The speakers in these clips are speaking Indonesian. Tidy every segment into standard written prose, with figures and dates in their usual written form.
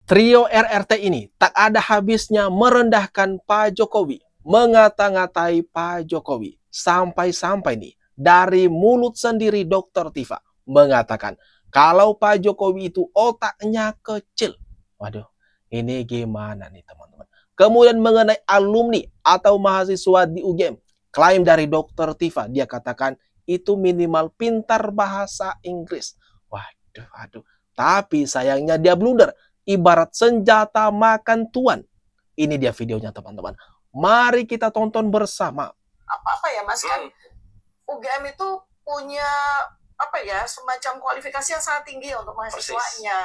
Trio RRT ini tak ada habisnya merendahkan Pak Jokowi, mengata-ngatai Pak Jokowi. Sampai-sampai nih, dari mulut sendiri Dr. Tifa mengatakan kalau Pak Jokowi itu otaknya kecil. Waduh, ini gimana nih teman-teman? Kemudian mengenai alumni atau mahasiswa di UGM, klaim dari Dr. Tifa, dia katakan itu minimal pintar bahasa Inggris. Waduh. Tapi sayangnya dia blunder. Ibarat senjata makan tuan. Ini dia videonya teman-teman. Mari kita tonton bersama. Apa ya Mas, kan UGM itu punya semacam kualifikasi yang sangat tinggi untuk mahasiswanya.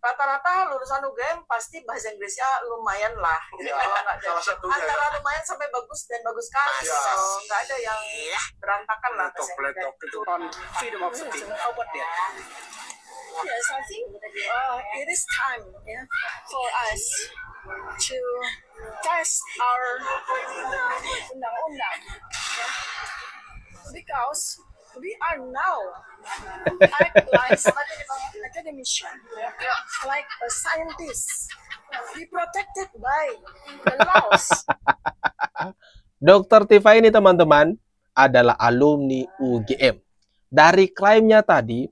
Rata-rata lulusan UGM pasti bahasa Inggrisnya lumayan lah. Antara lumayan sampai bagus dan bagus sekali. So, nggak ada yang berantakan lah bahasa Inggris. Freedom of speech. How about that? Yes, I think it is time for us to test our undang-undang, because we are now act like academician, like a scientist. We protected by the laws. Dr. Tifa ini teman-teman adalah alumni UGM. Dari klaimnya tadi,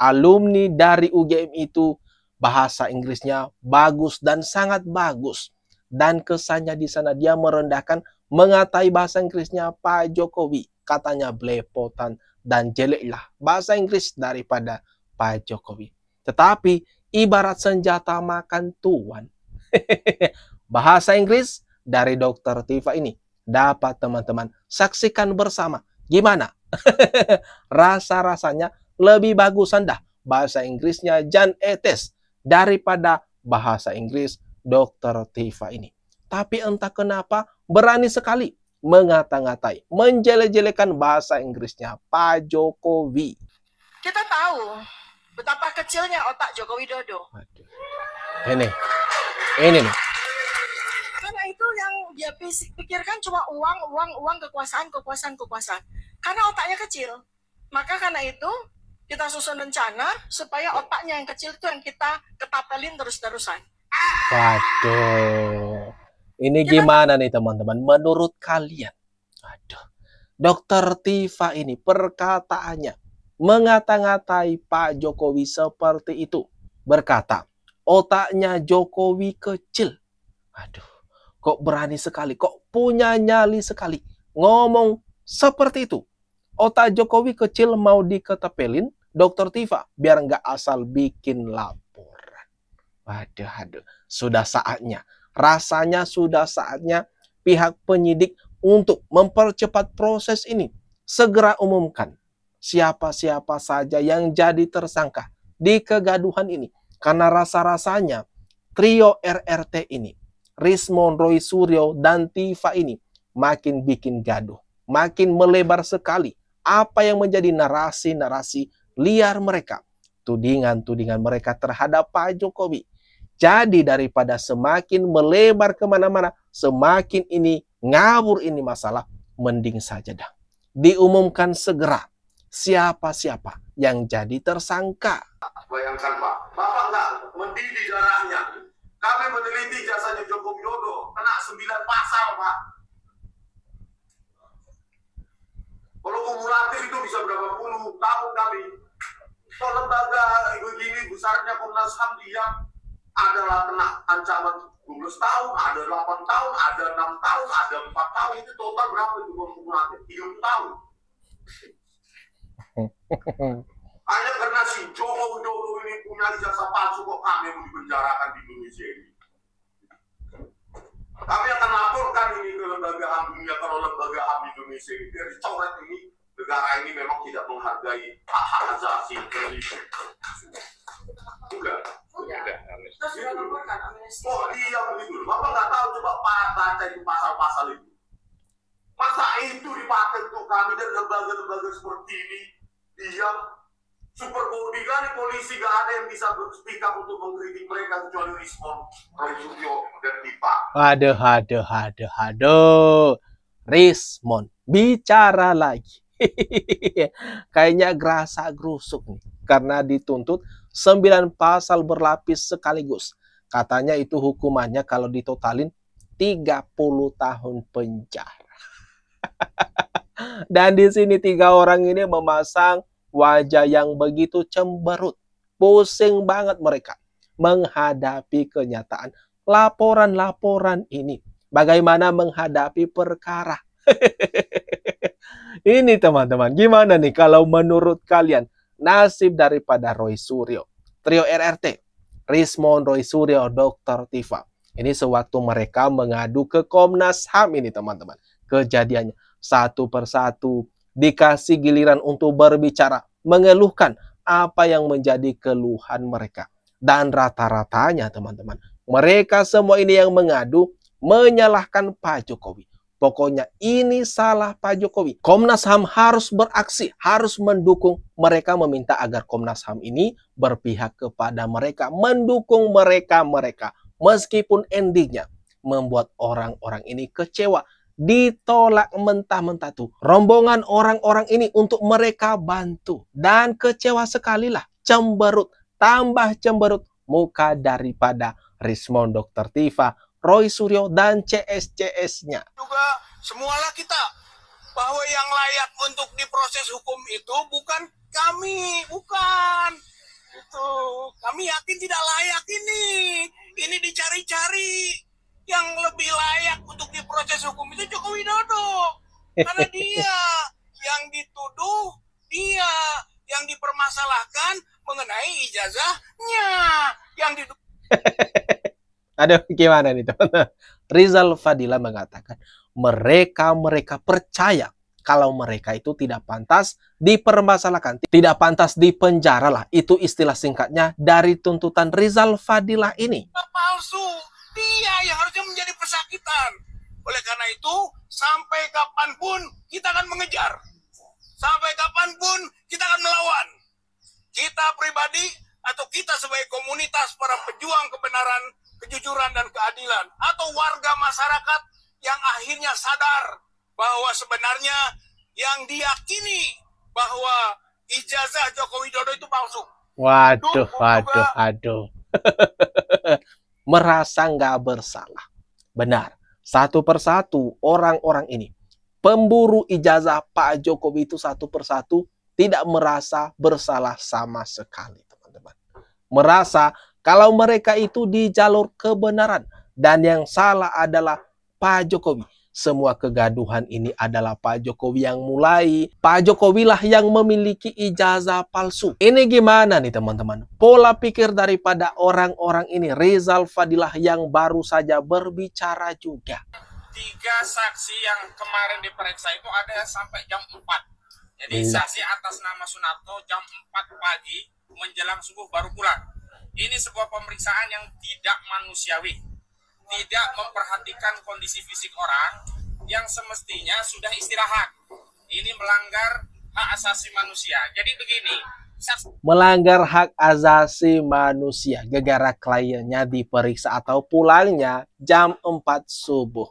alumni dari UGM itu bahasa Inggrisnya bagus dan sangat bagus. Dan kesannya di sana dia merendahkan, mengatai bahasa Inggrisnya Pak Jokowi. Katanya belepotan dan jeleklah bahasa Inggris daripada Pak Jokowi. Tetapi ibarat senjata makan tuan. Bahasa Inggris dari Dr. Tifa ini dapat teman-teman saksikan bersama. Gimana? Rasa-rasanya lebih bagusan dah bahasa Inggrisnya Jan Etes daripada bahasa Inggris Dr. Tifa ini. Tapi entah kenapa berani sekali mengata-ngatai, menjelek-jelekan bahasa Inggrisnya Pak Jokowi. Kita tahu betapa kecilnya otak Joko Widodo. Ini nih. Karena itu yang dia pikirkan cuma uang, kekuasaan. Karena otaknya kecil. Maka karena itu kita susun rencana supaya otaknya yang kecil itu yang kita ketapelin terus-terusan. Waduh. Ini gimana nih teman-teman? Menurut kalian? Waduh. Dr. Tifa ini perkataannya mengata-ngatai Pak Jokowi seperti itu. Berkata, otaknya Jokowi kecil. Aduh, kok berani sekali, kok punya nyali sekali ngomong seperti itu. Otak Jokowi kecil mau diketepelin Dr. Tifa biar nggak asal bikin laporan. Waduh, sudah saatnya, rasanya sudah saatnya pihak penyidik untuk mempercepat proses ini. Segera umumkan siapa-siapa saja yang jadi tersangka di kegaduhan ini. Karena rasa-rasanya trio RRT ini, Rismon, Roy Suryo, dan Tifa ini makin bikin gaduh, makin melebar sekali. Apa yang menjadi narasi-narasi liar mereka, tudingan-tudingan mereka terhadap Pak Jokowi. Jadi daripada semakin melebar kemana-mana, semakin ini ngawur ini masalah, mending saja dah diumumkan segera siapa-siapa yang jadi tersangka. Bayangkan Pak, Bapak nggak mendidih darahnya. Kami meneliti jasanya Joko Widodo, kena 9 pasal Pak. Kalau kumulatif itu bisa berapa puluh tahun kami. Kalau lembaga begini besarnya Komnas HAM dia adalah kena ancaman 12 tahun, ada 8 tahun, ada 6 tahun, ada 4 tahun. Itu total berapa itu kumulatif? 30 tahun. Hanya karena si Joko Widodo ini punya ijazah palsu kok kami yang dipenjarakan di Indonesia ini. Kami akan laporkan ini ke lembaga HAM dunia kalau lembaga HAM Indonesia ini dari coret ini negara ini memang tidak menghargai hak-hak asasi Indonesia. Enggak. Oh iya begitu. Bapak nggak tahu coba baca itu pasal-pasal itu. Masa itu dipakai untuk kami dan lembaga-lembaga seperti ini diam. Super body kali polisi gak ada yang bisa speak up untuk mengkritik mereka kecuali Rismon, Roy Suryo, dan Tifa. Aduh. Rismon, bicara lagi. Kayaknya gerasa gerusuk nih. Karena dituntut 9 pasal berlapis sekaligus. Katanya itu hukumannya kalau ditotalin 30 tahun penjara. Dan di sini 3 orang ini memasang wajah yang begitu cemberut. Pusing banget mereka menghadapi kenyataan laporan-laporan ini. Bagaimana menghadapi perkara. Ini teman-teman, gimana nih kalau menurut kalian nasib daripada Roy Suryo, trio RRT, Rismond, Roy Suryo, Dr. Tifa. Ini sewaktu mereka mengadu ke Komnas HAM ini teman-teman. Kejadiannya satu persatu dikasih giliran untuk berbicara, mengeluhkan apa yang menjadi keluhan mereka. Dan rata-ratanya teman-teman, mereka semua ini yang mengadu menyalahkan Pak Jokowi. Pokoknya ini salah Pak Jokowi. Komnas HAM harus beraksi, harus mendukung. Mereka meminta agar Komnas HAM ini berpihak kepada mereka, mendukung mereka. Meskipun endingnya membuat orang-orang ini kecewa. Ditolak mentah-mentah tuh rombongan orang-orang ini untuk mereka bantu. Dan kecewa sekali lah, cemberut, tambah cemberut muka daripada Rismond, Dr. Tifa, Roy Suryo, dan CS-CS-nya. Juga semualah kita bahwa yang layak untuk diproses hukum itu bukan kami, bukan. Itu kami yakin tidak layak ini. Ini dicari-cari. Yang lebih layak untuk diproses hukum itu Joko Widodo. Karena dia yang dituduh, dia yang dipermasalahkan mengenai ijazahnya. Yang Aduh, gimana nih teman-teman? Rizal Fadila mengatakan mereka percaya kalau mereka itu tidak pantas dipermasalahkan, tidak pantas dipenjara lah. Itu istilah singkatnya dari tuntutan Rizal Fadila ini. Palsu, dia yang harusnya menjadi pesakitan. Oleh karena itu, sampai kapanpun kita akan mengejar. Sampai kapanpun kita akan melawan. Kita pribadi atau kita sebagai komunitas para pejuang kebenaran, kejujuran, dan keadilan, atau warga masyarakat yang akhirnya sadar bahwa sebenarnya yang diyakini bahwa ijazah Joko Widodo itu palsu. Waduh. Merasa nggak bersalah. Benar, satu persatu orang-orang ini, pemburu ijazah Pak Jokowi itu satu persatu tidak merasa bersalah sama sekali, teman-teman. Merasa kalau mereka itu di jalur kebenaran dan yang salah adalah Pak Jokowi. Semua kegaduhan ini adalah Pak Jokowi yang mulai. Pak Jokowi lah yang memiliki ijazah palsu. Ini gimana nih teman-teman? Pola pikir daripada orang-orang ini. Rizal Fadilah yang baru saja berbicara juga. 3 saksi yang kemarin diperiksa itu ada sampai jam 4. Jadi saksi atas nama Sunarto jam 4 pagi menjelang subuh baru pulang. Ini sebuah pemeriksaan yang tidak manusiawi. Tidak memperhatikan kondisi fisik orang yang semestinya sudah istirahat. Ini melanggar hak asasi manusia. Jadi begini, melanggar hak asasi manusia gara-gara kliennya diperiksa atau pulangnya jam 4 subuh.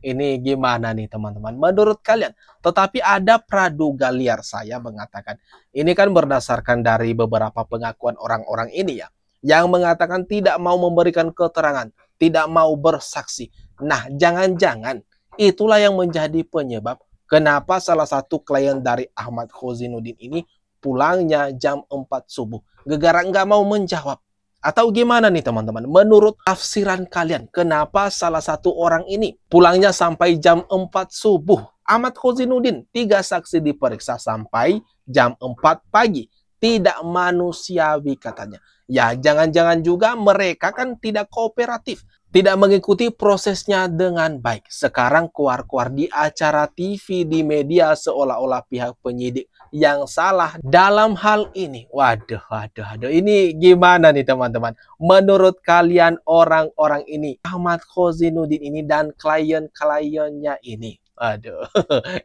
Ini gimana nih teman-teman menurut kalian? Tetapi ada praduga liar, saya mengatakan ini kan berdasarkan dari beberapa pengakuan orang-orang ini ya, yang mengatakan tidak mau memberikan keterangan, tidak mau bersaksi. Nah, jangan-jangan itulah yang menjadi penyebab kenapa salah satu klien dari Ahmad Khozinuddin ini pulangnya jam 4 subuh. Gegara nggak mau menjawab. Atau gimana nih teman-teman? Menurut tafsiran kalian, kenapa salah satu orang ini pulangnya sampai jam 4 subuh? Ahmad Khozinuddin, 3 saksi diperiksa sampai jam 4 pagi. Tidak manusiawi katanya. Ya, jangan-jangan juga mereka kan tidak kooperatif. Tidak mengikuti prosesnya dengan baik. Sekarang keluar-keluar di acara TV, di media, seolah-olah pihak penyidik yang salah dalam hal ini. Waduh. Ini gimana nih teman-teman? Menurut kalian orang-orang ini, Ahmad Khozinuddin ini dan klien-kliennya ini. Aduh,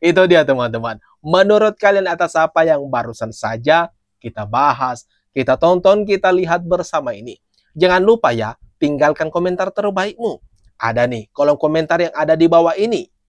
itu dia teman-teman. Menurut kalian atas apa yang barusan saja kita bahas, kita tonton, kita lihat bersama ini. Jangan lupa ya, tinggalkan komentar terbaikmu. Ada nih kolom komentar yang ada di bawah ini.